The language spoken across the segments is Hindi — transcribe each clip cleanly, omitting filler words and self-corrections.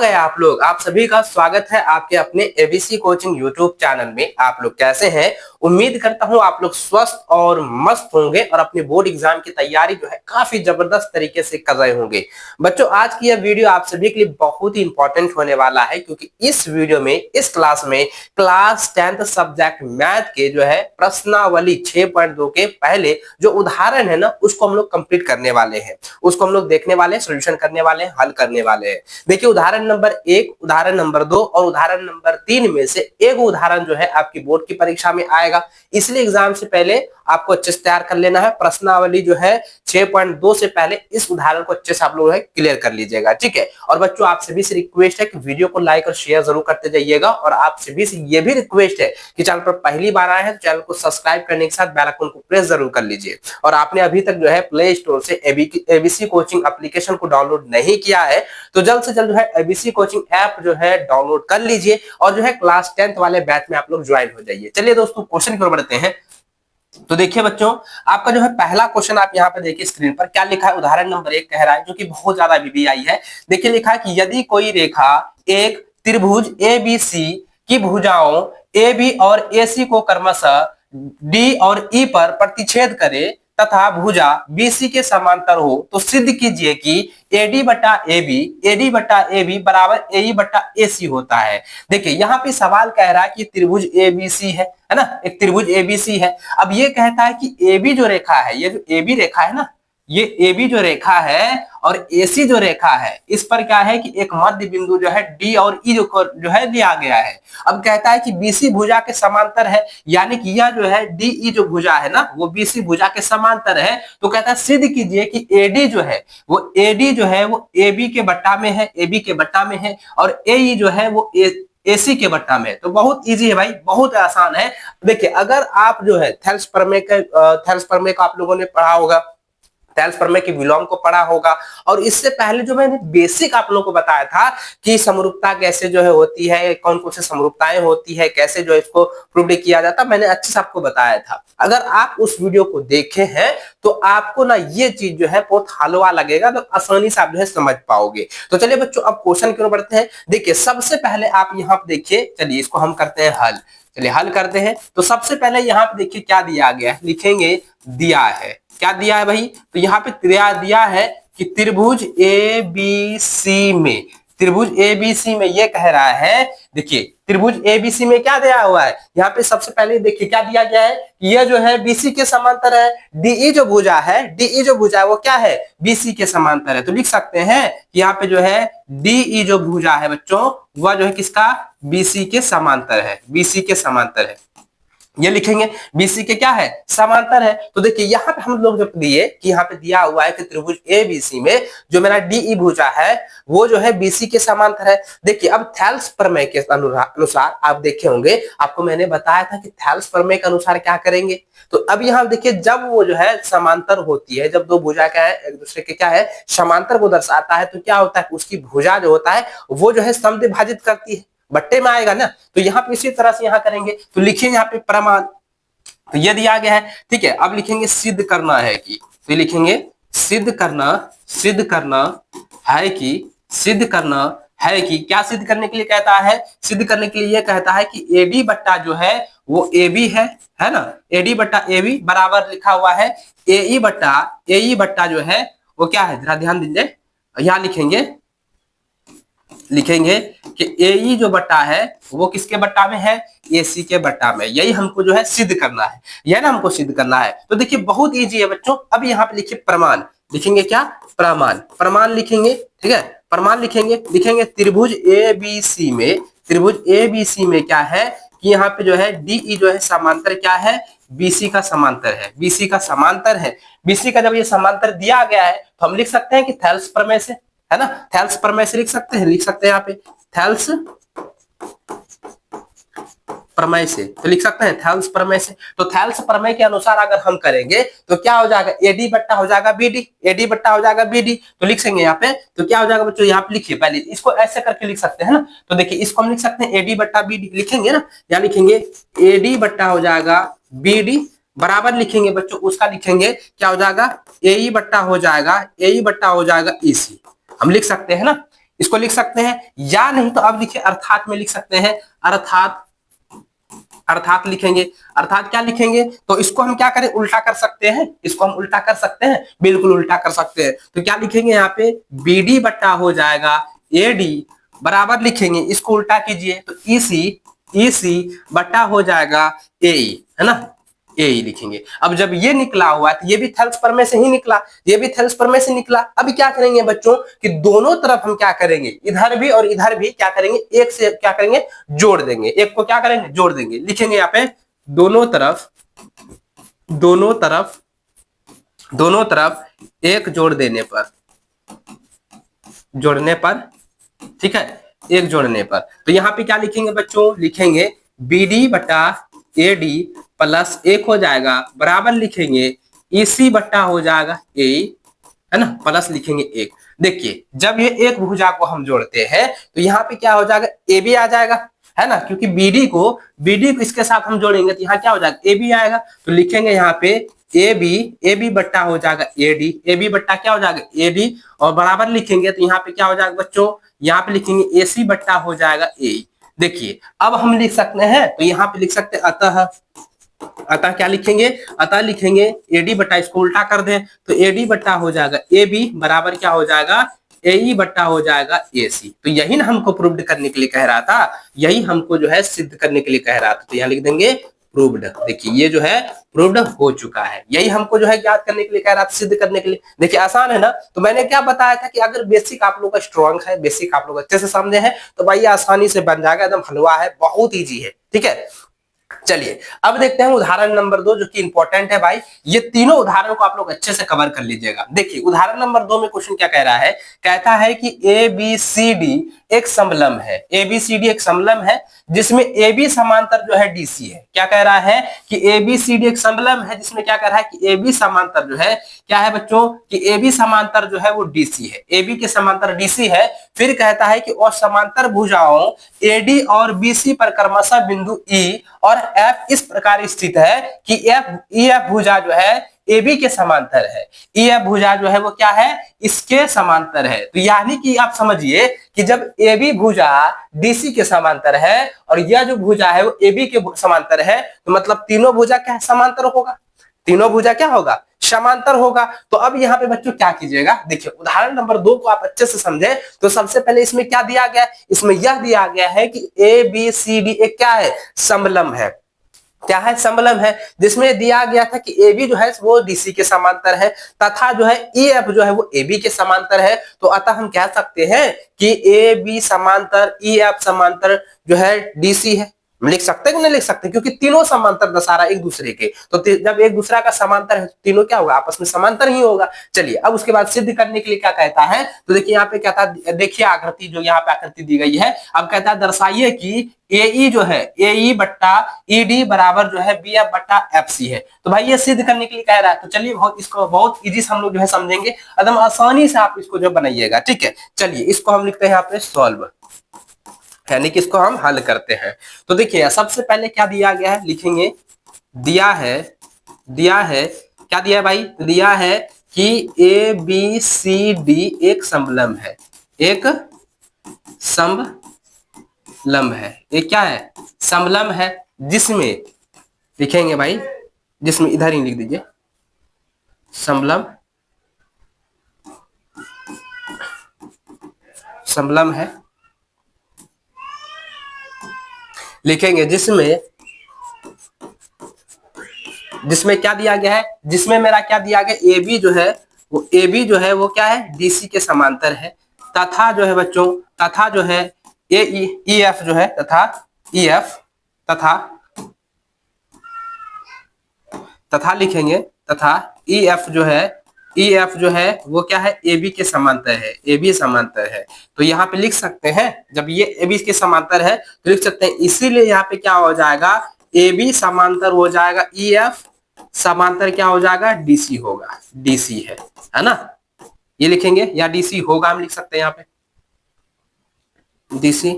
गए आप लोग। आप सभी का स्वागत है आपके अपने एबीसी कोचिंग यूट्यूब चैनल में। आप लोग कैसे हैं? उम्मीद करता हूं आप लोग स्वस्थ और मस्त होंगे और अपने बोर्ड एग्जाम की तैयारी जो है काफी जबरदस्त तरीके से कर रहे होंगे। बच्चों, आज की यह वीडियो आप सभी के लिए बहुत ही इंपॉर्टेंट होने वाला है, क्योंकि इस वीडियो में, इस क्लास में क्लास 10th सब्जेक्ट मैथ के जो है प्रश्नावली 6.2 के पहले जो उदाहरण है ना, उसको हम लोग कंप्लीट करने वाले हैं। उसको हम लोग देखने वाले हैं, सोल्यूशन करने वाले हैं, हल करने वाले हैं। देखिए, उदाहरण नंबर 1, उदाहरण नंबर 2 और उदाहरण नंबर 3 में से एक उदाहरण जो है आपकी बोर्ड की परीक्षा में आएगा। इसलिए एग्जाम से पहले आपको अच्छे से तैयार कर लेना है। प्रश्नावली जो है 6.2 से पहले इस उदाहरण को अच्छे से आप लोग क्लियर कर लीजिएगा, ठीक है। और बच्चों, आप सभी से रिक्वेस्ट है कि वीडियो को लाइक और शेयर जरूर करते जाइएगा। और आप सभी से ये भी रिक्वेस्ट है कि चैनल पर पहली बार आए हैं तो चैनल को सब्सक्राइब करने के साथ बेल आइकन को प्रेस जरूर कर लीजिए। और आपने अभी तक जो है प्ले स्टोर से एबीसी कोचिंग एप्लीकेशन को डाउनलोड नहीं किया है तो जल्द से जल्द जो है एबीसी कोचिंग ऐप जो है डाउनलोड कर लीजिए और जो है क्लास 10th वाले बैच में आप लोग ज्वाइन हो जाइए। चलिए दोस्तों, क्वेश्चन की ओर बढ़ते हैं। तो देखिए बच्चों, आपका जो है पहला क्वेश्चन आप यहाँ पे देखिए स्क्रीन पर क्या लिखा है। उदाहरण नंबर 1 कह रहा है, जो कि बहुत ज्यादा अभी आई है। देखिए, लिखा है कि यदि कोई रेखा एक त्रिभुज एबीसी की भुजाओं ए बी और ए सी को क्रमशः डी और ई पर प्रतिच्छेद करे तथा भुजा बीसी के समांतर हो तो सिद्ध कीजिए कि एडी बटा ए बी बराबर ए बटा ए सी होता है। देखिए, यहाँ पे सवाल कह रहा है कि त्रिभुज एबीसी है ना, एक त्रिभुज एबीसी है। अब ये कहता है कि एबी जो रेखा है, ये जो एबी रेखा है ना, ये एबी जो रेखा है और एसी जो रेखा है, इस पर क्या है कि एक मध्य बिंदु जो है डी और ई जो है लिया गया है। अब कहता है कि बीसी भुजा के समांतर है, यानी कि यह जो है डीई जो भुजा है ना, वो बीसी भुजा के समांतर है। तो कहता है सिद्ध कीजिए कि एडी जो है वो एडी जो है वो एबी के बट्टा में है, एबी के बट्टा में है, और एई जो है वो एसी के बट्टा में। तो बहुत इजी है भाई, बहुत आसान है। देखिए, अगर आप जो है थेल्स प्रमेय का आप लोगों ने पढ़ा होगा, थेल्स प्रमेय की विलोम को पढ़ा होगा, और इससे पहले जो मैंने बेसिक आप लोगों को बताया था कि समरूपता कैसे जो है होती है, कौन कौन से समरूपताएं होती है, कैसे जो है इसको प्रूव किया जाता, मैंने अच्छे से आपको बताया था। अगर आप उस वीडियो को देखे हैं तो आपको ना ये चीज जो है बहुत हलवा लगेगा, तो आसानी से आप जो है समझ पाओगे। तो चलिए बच्चों, अब क्वेश्चन की ओर बढ़ते हैं। देखिए, सबसे पहले आप यहाँ पे देखिए, चलिए इसको हम करते हैं हल। चलिए हल करते हैं। तो सबसे पहले यहाँ पे देखिए क्या दिया गया है, लिखेंगे दिया है। क्या दिया है भाई? तो यहाँ पे दिया है कि त्रिभुज एबीसी में, त्रिभुज एबीसी में ये कह रहा है, देखिए त्रिभुज एबीसी में क्या दिया हुआ है, यहाँ पे सबसे पहले देखिए क्या दिया गया है कि यह जो है बीसी के समांतर है। डीई जो भुजा है वो क्या है, बीसी के समांतर है। तो लिख सकते हैं कि यहाँ पे जो है डीई जो भुजा है बच्चों, वह जो है किसका, बीसी के समांतर है, बीसी के समांतर है। ये लिखेंगे बीसी के क्या है, समांतर है। तो देखिए यहाँ पे हम लोग जब दिए कि यहाँ पे दिया हुआ है कि त्रिभुज एबीसी में जो मेरा डीई भुजा है वो जो है बीसी के समांतर है। देखिए, अब थेल्स प्रमेय के अनुसार आप देखे होंगे, आपको मैंने बताया था कि थेल्स प्रमेय के अनुसार क्या करेंगे। तो अब यहाँ देखिए, जब वो जो है समांतर होती है, जब दो भुजा क्या है एक दूसरे के क्या है समांतर को दर्शाता है, तो क्या होता है, उसकी भुजा जो होता है वो जो है समद्विभाजित करती है, बट्टे में आएगा ना। तो यहाँ पे इसी तरह से यहाँ करेंगे। तो लिखिए यहाँ पे प्रमाण, तो ये दिया गया है, ठीक है। अब लिखेंगे सिद्ध करना है कि, तो लिखेंगे सिद्ध करना है कि, सिद्ध करना है कि, क्या सिद्ध करने के लिए कहता है, सिद्ध करने के लिए ये कहता है कि एडी बट्टा जो है वो एबी है ना, एडी बट्टा एबी बराबर लिखा हुआ है एई बट्टा जो है वो क्या है, जरा ध्यान दीजिए। यहाँ लिखेंगे कि एई जो बट्टा है वो किसके बट्टा में है, एसी के बट्टा में। यही हमको जो है सिद्ध करना है, यह ना हमको सिद्ध करना है। तो देखिए बहुत इजी है बच्चों। अब यहाँ पे लिखिए प्रमाण, लिखेंगे क्या, प्रमाण लिखेंगे, ठीक है। प्रमाण लिखेंगे त्रिभुज एबीसी में क्या है कि यहाँ पे जो है डीई जो है समांतर क्या है, बीसी का समांतर है, बीसी का समांतर है। बीसी का जब ये समांतर दिया गया है तो हम लिख सकते हैं कि थेल्स प्रमेय से, है ना, थेल्स प्रमेय से लिख सकते हैं यहाँ पे थेल्स प्रमेय से, तो लिख सकते हैं थेल्स प्रमेय से। तो थेल्स प्रमेय के अनुसार अगर हम करेंगे तो क्या हो जाएगा, एडी बट्टा हो जाएगा बीडी, तो लिख सेंगे यहाँ पे। तो क्या हो जाएगा बच्चों, यहाँ पे लिखिए, पहले इसको ऐसे करके लिख सकते हैं ना। तो देखिए इसको हम लिख सकते हैं एडी बट्टा बीडी, लिखेंगे ना, यहाँ लिखेंगे एडी बट्टा हो जाएगा बीडी बराबर लिखेंगे बच्चों, उसका लिखेंगे क्या हो जाएगा, एई बट्टा हो जाएगा ईसी, हम लिख सकते हैं ना। इसको लिख सकते हैं, या नहीं तो अब लिखिए अर्थात में लिख सकते हैं, अर्थात, अर्थात लिखेंगे। अर्थात क्या लिखेंगे, तो इसको हम क्या करें, उल्टा कर सकते हैं, इसको हम उल्टा कर सकते हैं, बिल्कुल उल्टा कर सकते हैं। तो क्या लिखेंगे यहाँ पे, बीडी बट्टा हो जाएगा एडी, बराबर लिखेंगे, इसको उल्टा कीजिए तो ईसी, ईसी बट्टा हो जाएगा एई, है ना, एई लिखेंगे। अब जब ये निकला हुआ है तो ये भी थेल्स प्रमेय से ही निकला, ये भी थेल्स प्रमेय से निकला। अब क्या करेंगे बच्चों कि दोनों तरफ हम क्या करेंगे, इधर भी और इधर भी क्या करेंगे, एक से क्या करेंगे, जोड़ देंगे, एक को क्या करेंगे, जोड़ देंगे। लिखेंगे यहाँ पे दोनों तरफ, दोनों तरफ, दोनों तरफ एक जोड़ देने पर, जोड़ने पर, ठीक है, एक जोड़ने पर। तो यहाँ पे क्या लिखेंगे बच्चों, लिखेंगे बीडी बटा एडी प्लस एक हो जाएगा, बराबर लिखेंगे ईसी बट्टा हो जाएगा ए, है ना, प्लस लिखेंगे एक। देखिए जब ये एक भुजा को हम जोड़ते हैं तो यहाँ पे क्या हो जाएगा, ए बी आ जाएगा, है ना, क्योंकि बीडी को इसके साथ हम जोड़ेंगे तो यहाँ क्या हो जाएगा, ए बी आएगा। तो लिखेंगे यहाँ पे ए बी बट्टा हो जाएगा एडी, ए बी बट्टा क्या हो जाएगा एडी, और बराबर लिखेंगे तो यहाँ पे क्या हो जाएगा बच्चों, यहाँ पे लिखेंगे एसी बट्टा हो जाएगा ए। देखिए अब हम लिख सकते हैं, तो यहाँ पे लिख सकते हैं अतः, अतः क्या लिखेंगे, अतः लिखेंगे एडी बट्टा, इसको उल्टा कर दें तो एडी बट्टा हो जाएगा ए बी, बराबर क्या हो जाएगा ए बट्टा हो जाएगा ए सी। तो यही ना हमको प्रूव्ड करने के लिए कह रहा था, यही हमको जो है सिद्ध करने के लिए कह रहा था। तो यहाँ लिख देंगे प्रूव्ड। देखिए ये जो है प्रूव्ड हो चुका है, यही हमको जो है ज्ञात करने के लिए कह रहा था, सिद्ध करने के लिए। देखिए आसान है ना। तो मैंने क्या बताया था कि अगर बेसिक आप लोग का स्ट्रांग है, बेसिक आप लोग अच्छे से समझे हैं तो भाई आसानी से बन जाएगा, एकदम हलवा है, बहुत ईजी है, ठीक है। चलिए अब देखते हैं उदाहरण नंबर 2 जो कि इंपॉर्टेंट है भाई। ये तीनों उदाहरण को आप लोग अच्छे से कवर कर लीजिएगा। देखिए उदाहरण नंबर 2 में क्वेश्चन क्या कह रहा है, कहता है कि ए बी सी डी एक समलंब है, ए बी सी डी एक समलंब है जिसमें ए बी समांतर जो है डीसी है। क्या कह रहा है कि ए बी सी डी एक समलंब है जिसमें क्या कह रहा है कि ए बी समांतर जो है क्या है बच्चों, कि ए बी समांतर जो है वो डीसी है, ए बी के समांतर डीसी है। फिर कहता है कि और समांतर भुजाओं एडी और बीसी पर क्रमशः बिंदु ई और एफ इस प्रकार स्थित है कि एफ ई एफ भुजा जो है ए बी के समांतर है, ई एफ भुजा जो है वो क्या है, इसके समांतर है। तो यानी कि आप समझिए कि जब ए बी भुजा डीसी के समांतर है और यह जो भुजा है वो ए बी के समांतर है, तो मतलब तीनों भुजा क्या है, समांतर होगा, तीनों भुजा क्या होगा, समांतर होगा। तो अब यहाँ पे बच्चों क्या कीजिएगा, देखिए उदाहरण नंबर 2 को आप अच्छे से समझे तो सबसे पहले इसमें क्या दिया गया है, इसमें यह दिया गया है कि ए बी सी डी एक क्या है, समलंब है। क्या है, समलंब है, जिसमें दिया गया था कि ए बी जो है वो डीसी के समांतर है तथा जो है ई एफ जो है वो ए बी के समांतर है। तो अतः हम कह सकते हैं कि ए बी समांतर ई एफ समांतर जो है डीसी है। लिख सकते हैं कि नहीं लिख सकते, क्योंकि तीनों समांतर दर्शा रहा है एक दूसरे के। तो जब एक दूसरा का समांतर है तो तीनों क्या होगा, आपस में समांतर ही होगा। चलिए अब उसके बाद सिद्ध करने के लिए क्या कहता है, तो देखिए यहाँ पे कहता है, देखिए आकृति जो यहाँ पे आकृति दी गई है। अब कहता है दर्शाइए कि ए जो है ए ई बट्टा ई डी बराबर जो है बी एफ बट्टा एफ सी है। तो भाई ये सिद्ध करने के लिए कह रहा है। तो चलिए बहुत इसको बहुत इजी से हम लोग जो है समझेंगे, एकदम आसानी से आप इसको जो बनाइएगा, ठीक है। चलिए इसको हम लिखते हैं यहाँ पे सॉल्व, यानी कि इसको हम हल करते हैं। तो देखिए सबसे पहले क्या दिया गया है, लिखेंगे दिया है क्या दिया है भाई, दिया है कि ए बी सी डी एक समलंब है, एक समलंब है, एक क्या है, समलंब है, जिसमें लिखेंगे भाई, जिसमें इधर ही लिख दीजिए समलंब, समलंब है, लिखेंगे जिसमें क्या दिया गया है, जिसमें मेरा क्या दिया गया, ए बी जो है वो ए बी जो है वो क्या है, डीसी के समांतर है तथा जो है बच्चों, तथा जो है ए ई एफ जो है, तथा ई एफ तथा लिखेंगे, तथा ई एफ जो है वो क्या है, ए बी के समांतर है, ए बी समांतर है। तो यहाँ पे लिख सकते हैं, जब ये ए बी के समांतर है तो लिख सकते हैं, इसीलिए यहाँ पे क्या हो जाएगा, ए बी समांतर हो जाएगा ई एफ, समांतर क्या हो जाएगा, डीसी होगा, डीसी है ना, ये लिखेंगे, या डीसी होगा हम लिख सकते हैं यहाँ पे डीसी।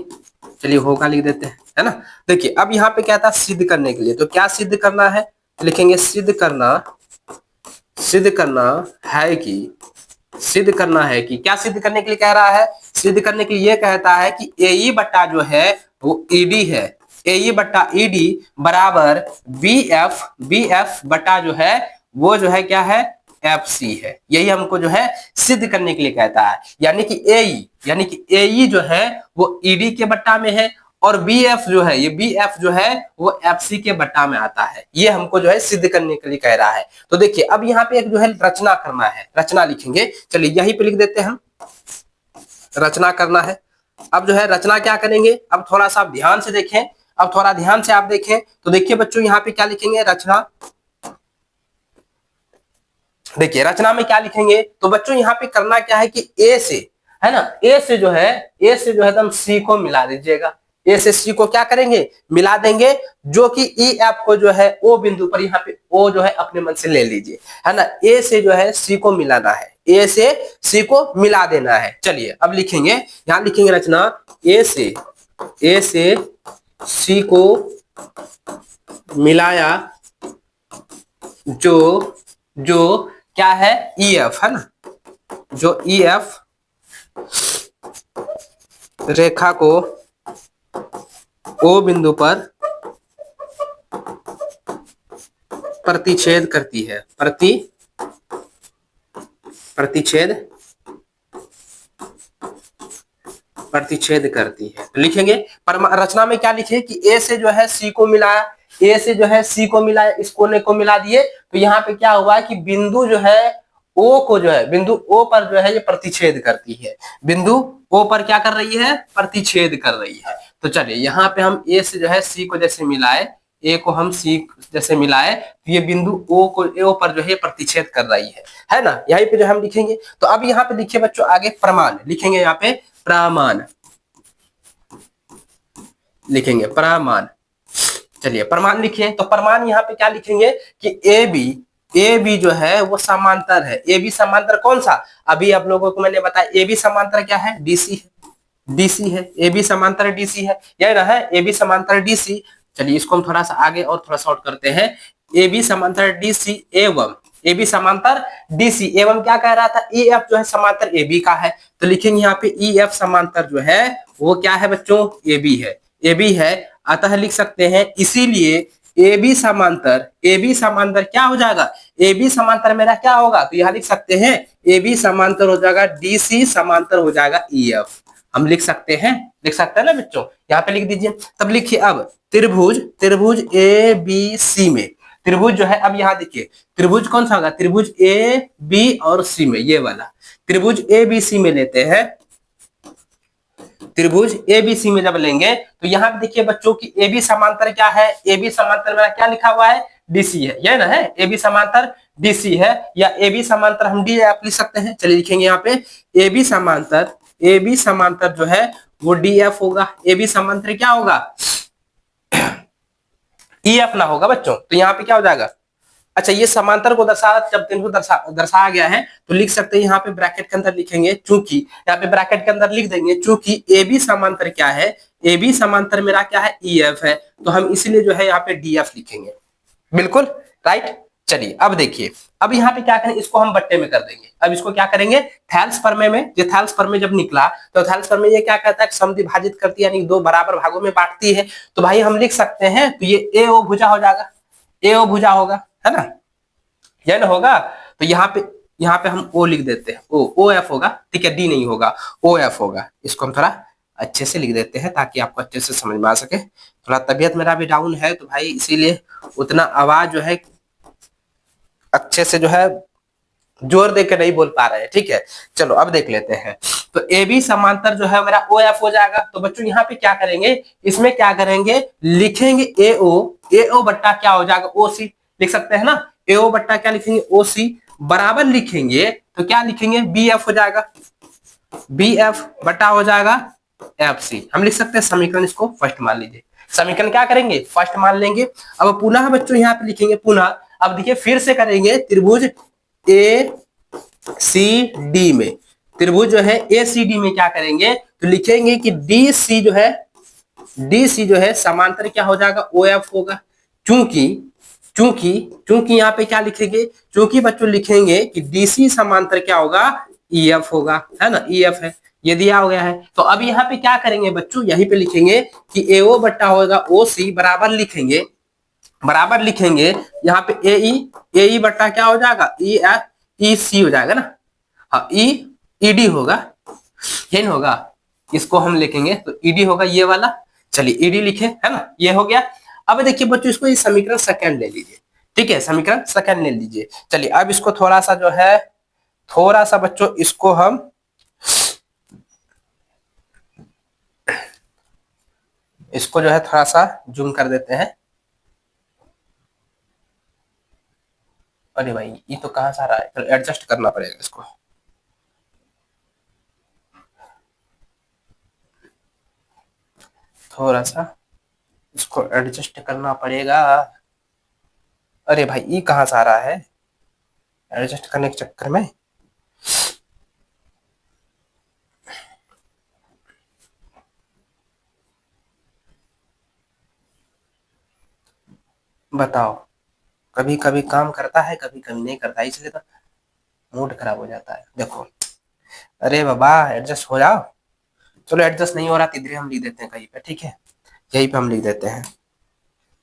चलिए होगा लिख देते हैं, है ना। देखिए अब यहाँ पे क्या था, सिद्ध करने के लिए, तो क्या सिद्ध करना है, लिखेंगे सिद्ध करना है कि क्या सिद्ध करने के लिए कह रहा है सिद्ध करने के लिए ये कहता है कि ए बट्टा जो है वो ईडी है, ए बट्टा ईडी बराबर बी एफ बट्टा जो है वो जो है क्या है, एफ सी है। यही हमको जो है सिद्ध करने के लिए कहता है। यानी कि ए जो है वो ईडी के बट्टा में है और बी एफ जो है, ये बी एफ जो है वो एफ सी के बट्टा में आता है। ये हमको जो है सिद्ध करने के लिए कह रहा है। तो देखिए अब यहाँ पे एक जो है रचना करना है, रचना लिखेंगे। चलिए यहीं पे लिख देते हैं हम, रचना करना है। अब जो है रचना क्या करेंगे, अब थोड़ा सा आप ध्यान से देखें, अब थोड़ा ध्यान से आप देखें तो देखिए बच्चों यहाँ पे क्या लिखेंगे, रचना। देखिए रचना में क्या लिखेंगे, तो बच्चों यहाँ पे करना क्या है कि ए से, है ना, ए से जो है एकदम सी को मिला दीजिएगा। ए से सी को क्या करेंगे, मिला देंगे, जो कि ई एफ को जो है ओ बिंदु पर यहाँ पे ओ जो है अपने मन से ले लीजिए, है ना। ए से जो है सी को मिलाना है, ए से सी को मिला देना है। चलिए अब लिखेंगे, यहाँ लिखेंगे रचना, ए से सी को मिलाया जो क्या है, ई एफ, है ना, जो ई एफ रेखा को ओ बिंदु पर प्रतिच्छेद करती है, प्रतिच्छेद करती है। तो लिखेंगे रचना में क्या लिखे कि ए से जो है सी को मिलाया, ए से जो है सी को मिलाया, इस कोने को मिला दिए, तो यहाँ पे क्या हुआ कि बिंदु जो है ओ को जो है, बिंदु ओ पर जो है ये प्रतिच्छेद करती है, बिंदु ओ पर क्या कर रही है, प्रतिच्छेद कर रही है। तो चलिए यहाँ पे हम ए से जो है सी को जैसे मिलाए, ए को हम सी जैसे मिलाए, तो ये बिंदु ओ को ओ पर जो है प्रतिच्छेद कर रही है ना। यहीं पे जो हम लिखेंगे। तो अब यहाँ पे देखिए बच्चों आगे प्रमाण लिखेंगे, यहाँ पे प्रमाण लिखेंगे, प्रमाण। चलिए प्रमाण लिखिए, तो प्रमाण यहाँ पे क्या लिखेंगे कि ए बी जो है वो समांतर है। ए बी समांतर कौन सा, अभी आप लोगों को मैंने बताया, ए बी समांतर क्या है, डीसी है, डीसी है, ए बी समांतर डीसी है, यही ना है, ए बी समांतर डीसी। चलिए इसको हम थोड़ा सा आगे और थोड़ा शॉर्ट करते हैं, ए बी समांतर डीसी एवं ए बी समांतर डीसी एवं क्या कह रहा था, ई एफ जो है समांतर ए बी का है। तो लिखेंगे यहाँ पे ई एफ समांतर जो है वो क्या है बच्चों, ए बी है, ए बी है। अतः लिख सकते हैं इसीलिए ए बी समांतर क्या हो जाएगा, ए बी समांतर मेरा क्या होगा, तो यहां लिख सकते हैं ए बी समांतर हो जाएगा डीसी समांतर हो जाएगा ई एफ। हम लिख सकते हैं ना बच्चों, यहाँ पे लिख दीजिए। तब लिखिए अब त्रिभुज ए बी सी में, त्रिभुज जो है अब यहाँ देखिए त्रिभुज कौन सा होगा, त्रिभुज ए बी और सी में, ये वाला त्रिभुज ए बी सी में लेते हैं। त्रिभुज एबीसी में जब लेंगे तो यहाँ पे देखिए बच्चों की ए बी समांतर क्या है, ए बी समांतर मेरा क्या लिखा हुआ है, डीसी है, ये ना है, ए बी समांतर डीसी है, या ए बी समांतर हम डी एफ लिख सकते हैं। चलिए लिखेंगे यहाँ पे ए बी समांतर जो है वो डी एफ होगा, ए बी समांतर क्या होगा, ई एफ ना होगा बच्चों। तो यहाँ पे क्या हो जाएगा, अच्छा ये समांतर को दर्शाया गया है तो लिख सकते हैं यहाँ पे ब्रैकेट के अंदर लिखेंगे, चूंकि यहाँ पे ब्रैकेट के अंदर लिख देंगे चूंकि ए बी समांतर क्या है, ए बी समांतर मेरा क्या है, ई एफ है, तो हम इसीलिए जो है यहाँ पे डी एफ लिखेंगे, बिल्कुल राइट। चलिए अब देखिए, अब यहाँ पे क्या करें, इसको हम बट्टे में कर देंगे। अब इसको क्या करेंगे, थैल्स प्रमेय में, ये थैल्स प्रमेय जब निकला तो थैल्स प्रमेय ये क्या कहता है, समद्विभाजित करती है, यानी दो बराबर भागों में बांटती है। तो भाई हम लिख सकते हैं, तो ये ए ओ भुजा हो जाएगा, ए ओ भुजा होगा, है ना, यह ना होगा। तो यहाँ पे हम ओ लिख देते हैं, ओ एफ होगा, ठीक है, डी नहीं होगा, ओ एफ होगा। इसको हम थोड़ा अच्छे से लिख देते हैं ताकि आपको अच्छे से समझ में आ सके। थोड़ा तबीयत मेरा भी डाउन है तो भाई इसीलिए उतना आवाज जो है अच्छे से जो है जोर देकर नहीं बोल पा रहे हैं, ठीक है। चलो अब देख लेते हैं, तो ए बी समांतर जो है मेरा ओ एफ हो जाएगा। तो बच्चों यहाँ पे क्या करेंगे, इसमें क्या करेंगे, लिखेंगे ए ओ बट्टा क्या हो जाएगा, ओ सी लिख सकते हैं ना, ए ओ बट्टा क्या लिखेंगे, ओ सी बराबर लिखेंगे तो क्या लिखेंगे, बी एफ हो जाएगा, बी एफ बट्टा हो जाएगा एफ सी। हम लिख सकते हैं समीकरण, इसको फर्स्ट मान लीजिए, समीकरण क्या करेंगे, फर्स्ट मान लेंगे। अब पुनः बच्चों यहाँ पे लिखेंगे पुनः, अब देखिए फिर से करेंगे त्रिभुज ए सी डी में, त्रिभुज जो है ए सी डी में क्या करेंगे, तो लिखेंगे कि डी सी जो है समांतर क्या हो जाएगा, ओ एफ होगा। चूंकि यहाँ पे क्या लिखेंगे, चूंकि बच्चों लिखेंगे कि डीसी समांतर क्या होगा, ई एफ होगा, है ना, ई एफ है, ये दिया हो गया है। तो अब यहाँ पे क्या करेंगे बच्चों, यहीं पे लिखेंगे कि एओ बट्टा होगा ओ सी बराबर लिखेंगे यहाँ पे ए ई बट्टा क्या हो जाएगा ई एफ ई सी हो जाएगा ना। हाँ ई ईडी होगा, ये नहीं होगा, इसको हम लिखेंगे तो ईडी होगा ये वाला। चलिए ईडी लिखे है ना, ये हो गया। अब देखिए बच्चों इसको ये समीकरण सेकंड ले लीजिए, ठीक है, समीकरण सेकंड ले लीजिए। चलिए अब इसको थोड़ा सा जो है, थोड़ा सा बच्चों इसको हम इसको जो है थोड़ा सा जूम कर देते हैं। अरे भाई ये तो कहाँ से आ रहा है, फिर एडजस्ट करना पड़ेगा इसको। थोड़ा सा इसको एडजस्ट करना पड़ेगा। अरे भाई ये कहाँ से आ रहा है, एडजस्ट करने के चक्कर में। बताओ, कभी कभी काम करता है कभी कभी नहीं करता है, इसलिए तो मूड खराब हो जाता है। देखो अरे बाबा एडजस्ट हो जाओ। चलो एडजस्ट नहीं हो रहा तो इधर हम लिख देते हैं कहीं पे, ठीक है, यहीं पे हम लिख देते हैं,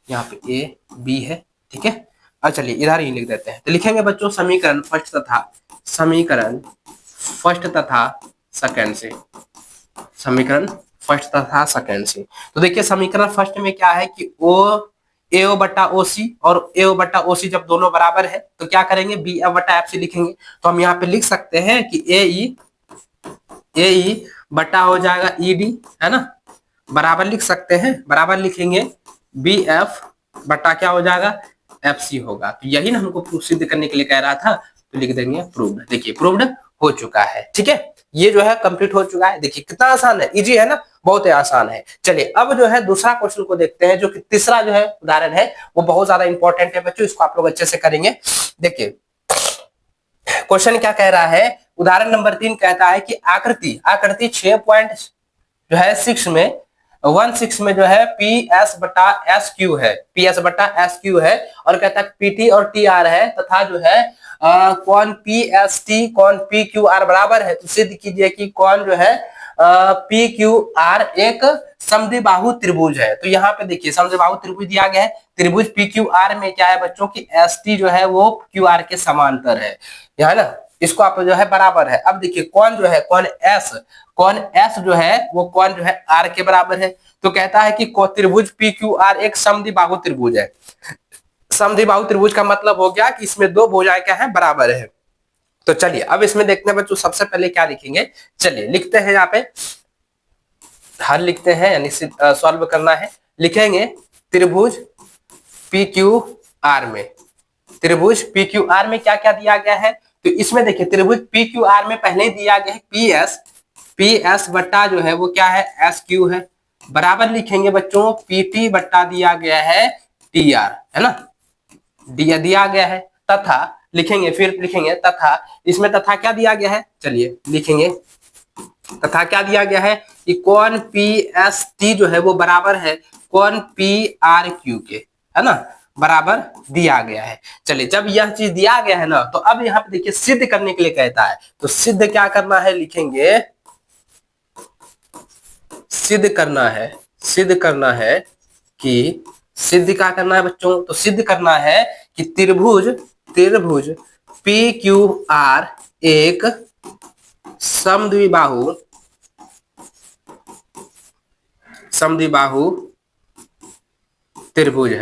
यहाँ पे ए बी है, ठीक है। अब चलिए इधर ही लिख देते हैं, तो लिखेंगे बच्चों समीकरण फर्स्ट तथा सेकंड से, समीकरण फर्स्ट तथा सेकंड से। तो देखिए समीकरण फर्स्ट में क्या है कि ओ एओ बट्टा ओ सी, और एओ बट्टा ओ सी जब दोनों बराबर है तो क्या करेंगे बी एफ बट्टा एफ सी लिखेंगे। तो हम यहाँ पे लिख सकते हैं कि ए ई बट्टा हो जाएगा ई डी, है ना, बराबर लिख सकते हैं, बराबर लिखेंगे बी एफ बट्टा क्या हो जाएगा एफ सी होगा। तो यही ना हमको सिद्ध करने के लिए कह रहा था, तो लिख देंगे प्रूव्ड। देखिए प्रूव्ड हो चुका है, ठीक है, ये जो है कंप्लीट हो चुका है। देखिए कितना आसान है, इजी है ना, बहुत ही आसान है। चलिए अब जो है दूसरा क्वेश्चन को देखते हैं, जो कि तीसरा जो है उदाहरण है वो बहुत ज्यादा इंपॉर्टेंट है बच्चों, इसको आप लोग अच्छे से करेंगे। देखिए क्वेश्चन क्या कह रहा है, उदाहरण नंबर 3 कहता है कि आकृति 6.6 में 16 में जो है पी एस बटा एस क्यू है, पी एस बटा एस क्यू है, और कहता है पीटी और टी आर है, तथा जो है कौन पी एस टी कौन पी क्यू आर बराबर है। तो सिद्ध कीजिए कि कौन जो है पी क्यू आर एक समद्विबाहु त्रिभुज है। तो यहाँ पे देखिए समद्विबाहु त्रिभुज दिया गया है, त्रिभुज पी क्यू आर में क्या है बच्चों की एस टी जो है वो क्यू आर के समांतर है, यहाँ ना, इसको आप जो है बराबर है। अब देखिए कौन जो है कौन एस जो है वो कौन जो है आर के बराबर है। तो कहता है कि त्रिभुज पी क्यू आर एक समद्विबाहु त्रिभुज है। समद्विबाहु त्रिभुज का मतलब हो गया कि इसमें दो भुजाएं क्या है बराबर है। तो चलिए अब इसमें देखते हैं बच्चों, सबसे पहले क्या लिखेंगे, चलिए लिखते हैं, यहाँ पे हल लिखते हैं, यानी सॉल्व करना है। लिखेंगे त्रिभुज पी क्यू आर में, त्रिभुज पी क्यू आर में क्या क्या दिया गया है। तो इसमें देखिए त्रिभुज पी क्यू आर में पहले ही दिया गया है पी एस बट्टा जो है वो क्या है एस क्यू है, बराबर लिखेंगे बच्चों पी टी बट्टा दिया गया है टी आर, है ना, दिया गया है, तथा लिखेंगे, फिर लिखेंगे तथा, इसमें तथा क्या दिया गया है, चलिए लिखेंगे तथा क्या दिया गया है कि कौन पी एस टी जो है वो बराबर है कौन पी आर क्यू के, है ना, बराबर दिया गया है। चलिए जब यह चीज दिया गया है ना, तो अब यहाँ पे देखिए सिद्ध करने के लिए कहता है, तो सिद्ध क्या करना है, लिखेंगे सिद्ध करना है कि सिद्ध क्या करना है बच्चों, तो सिद्ध करना है कि त्रिभुज पी क्यू आर एक समद्विबाहु त्रिभुज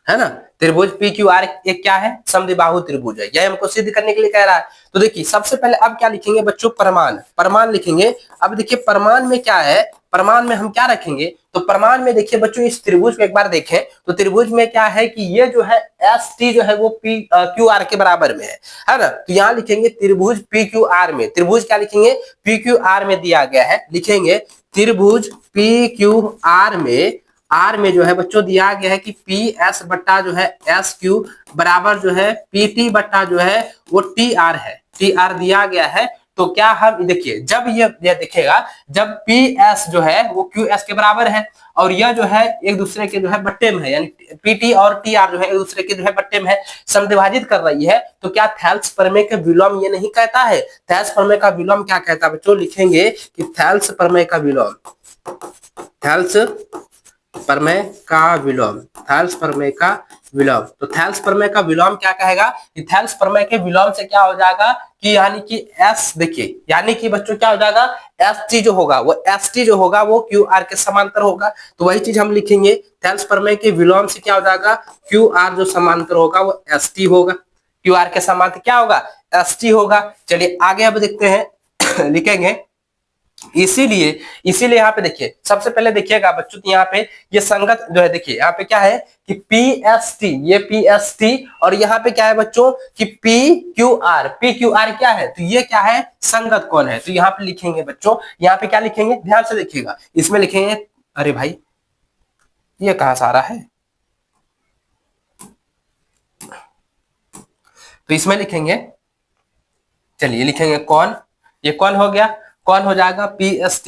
है ना, त्रिभुज पी क्यू आर एक क्या है समद्विबाहु त्रिभुज है, यह हमको सिद्ध करने के लिए कह रहा है। तो देखिए सबसे पहले अब क्या लिखेंगे बच्चों, प्रमाण लिखेंगे। अब देखिए प्रमाण में क्या है, प्रमाण में हम क्या रखेंगे, तो प्रमाण में देखिए बच्चों इस त्रिभुज को एक बार देखें, तो त्रिभुज में क्या है कि ये जो है एस टी जो है वो पी क्यू आर के बराबर में है ना। तो यहाँ लिखेंगे त्रिभुज पी क्यू आर में, त्रिभुज क्या लिखेंगे पी क्यू आर में दिया गया है, लिखेंगे त्रिभुज पी क्यू आर में जो है बच्चों दिया गया है कि पी एस बट्टा जो है एस क्यू बराबर जो है पी टी बट्टा जो है वो टी आर है, टी आर दिया गया है। तो क्या हम देखिए जब ये दिखेगा जब पी एस जो है वो क्यू एस के बराबर है और यह जो है एक दूसरे के जो है बट्टे में है, यानी पीटी और टी आर जो है एक दूसरे के जो है बट्टे में है, समद्विभाजित कर रही है, तो क्या थेल्स प्रमेय का विलोम ये नहीं कहता है? थेल्स प्रमेय का विलोम क्या कहता है बच्चों? लिखेंगे कि थेल्स प्रमेय का विलोम, थेल्स प्रमेय का विलोम, थेल्स प्रमेय का विलोम। तो थेल्स प्रमेय का विलोम क्या कहेगा कि थेल्स प्रमेय के विलोम से क्या हो जाएगा कि यानी कि एस, देखिए यानी कि बच्चों क्या हो जाएगा, एस टी जो होगा वो एस टी जो होगा वो क्यू आर के समांतर होगा। तो वही चीज हम लिखेंगे, थेल्स प्रमेय के विलोम से क्या हो जाएगा, क्यू आर जो समांतर होगा वो एस टी होगा, क्यू आर के समांतर क्या होगा, एस टी होगा। चलिए आगे अब देखते हैं लिखेंगे इसीलिए यहाँ पे देखिए सबसे पहले देखिएगा बच्चों यहाँ पे ये संगत जो है, देखिए यहाँ पे क्या है कि पी एस टी, ये पी एस टी और यहाँ पे क्या है बच्चों कि पी क्यू आर क्या है, तो ये क्या है, संगत कौन है। तो यहाँ पे लिखेंगे बच्चों, यहाँ पे क्या लिखेंगे, ध्यान से देखिएगा, इसमें लिखेंगे, अरे भाई ये कहां सारा है, तो इसमें लिखेंगे, चलिए लिखेंगे कौन, ये कौन हो गया, कौन हो जाएगा पी एस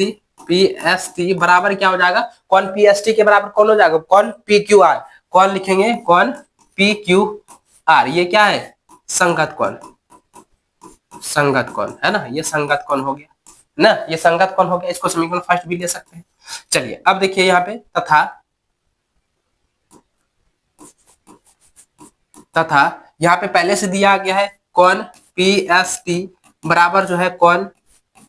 टी बराबर क्या हो जाएगा, कौन पी एस टी के बराबर कौन हो जाएगा, कौन पी क्यू आर, कौन लिखेंगे कौन पी क्यू आर, ये क्या है, संगत कौन, संगत कौन है ना, ये संगत कौन हो गया ना, ये संगत कौन हो गया, इसको समीकरण फर्स्ट भी ले सकते हैं। चलिए अब देखिए यहाँ पे तथा यहाँ पे पहले से दिया गया है कौन पी एस टी बराबर जो है कौन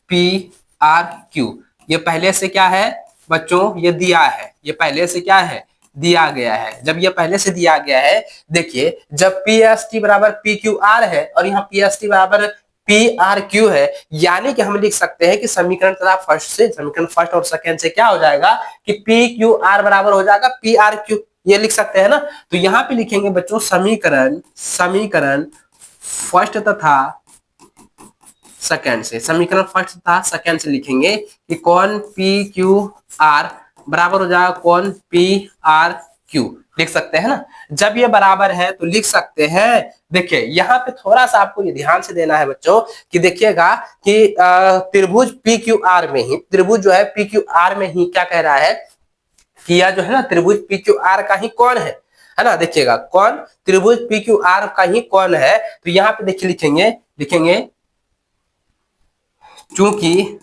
पी आर क्यू, ये पहले से क्या है बच्चों, ये दिया है, ये पहले से क्या है, दिया गया है। जब ये पहले से दिया गया है, देखिए जब पी एस टी बराबर पी क्यू आर है और यहाँ पी एस टी बराबर पी आर क्यू है, यानी कि हम लिख सकते हैं कि समीकरण तथा समीकरण फर्स्ट और सेकेंड से क्या हो जाएगा कि पी क्यू आर बराबर हो जाएगा पी आर क्यू, ये लिख सकते हैं ना। तो यहाँ पे लिखेंगे बच्चों समीकरण फर्स्ट तथा सेकेंड से, समीकरण फर्स्ट तथा सेकेंड से लिखेंगे कि कौन पी क्यू आर बराबर हो जाएगा कौन पी आर क्यू, लिख सकते हैं ना। जब ये बराबर है तो लिख सकते हैं, देखिए यहाँ पे थोड़ा सा आपको ये ध्यान से देना है बच्चों कि देखिएगा कि त्रिभुज पी क्यू आर में ही, त्रिभुज जो है पी क्यू आर में ही क्या कह रहा है कि यह जो है ना त्रिभुज पी क्यू आर का ही कौन है ना, देखिएगा कौन त्रिभुज पी क्यू आर का ही कौन है। तो यहाँ पे देखिए लिखेंगे चूंकि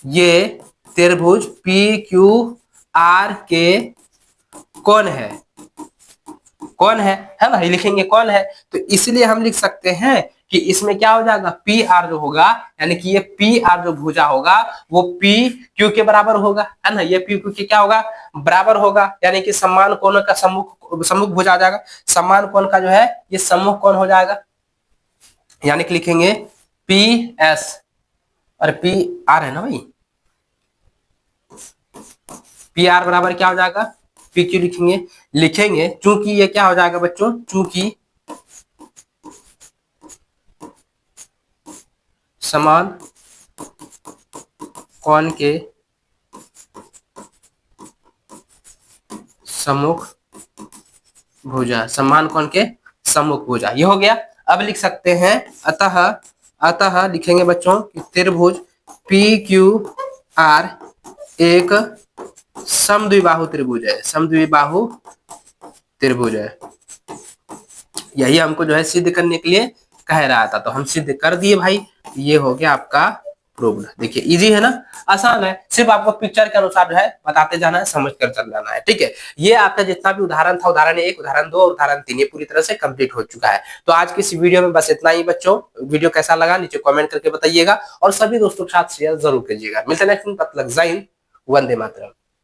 ये त्रिभुज पी क्यू आर के कौन है ना, ये लिखेंगे कौन है, तो इसलिए हम लिख सकते हैं कि इसमें क्या हो जाएगा पी आर जो होगा, यानी कि ये पी आर जो भुजा होगा वो पी क्यू के बराबर होगा, है ना, ये पी क्यू के क्या होगा, बराबर होगा, यानी कि समान कोण का सम्मुख भुजा आ जाएगा, समान कोण का जो है ये सम्मुख कोण हो जाएगा, यानी कि लिखेंगे पी एस, और पी आर है ना भाई, पी आर बराबर क्या हो जाएगा पी क्यू, लिखेंगे चूंकि ये क्या हो जाएगा बच्चों, चूंकि समान कोण के सम्मुख भुजा, समान कोण के सम्मुख भुजा, ये हो गया। अब लिख सकते हैं अतः लिखेंगे बच्चों कि त्रिभुज पी क्यू आर एक समद्विबाहु त्रिभुज है, समद्विबाहु त्रिभुज है। यही हमको जो है सिद्ध करने के लिए कह रहा था, तो हम सिद्ध कर दिए भाई, ये हो गया आपका प्रूव्ड। देखिए इजी है ना, आसान है, सिर्फ आपको पिक्चर के अनुसार जो है बताते जाना है, समझ कर चल जाना है, ठीक है। ये आपका जितना भी उदाहरण था, उदाहरण 1, उदाहरण 2 और उदाहरण 3, ये पूरी तरह से कंप्लीट हो चुका है। तो आज की इस वीडियो में बस इतना ही बच्चों, वीडियो कैसा लगा नीचे कमेंट करके बताइएगा और सभी दोस्तों के साथ शेयर जरूर कीजिएगा। मिलते हैं नेक्स्ट, तब तक जय हिंद, वंदे मातरम।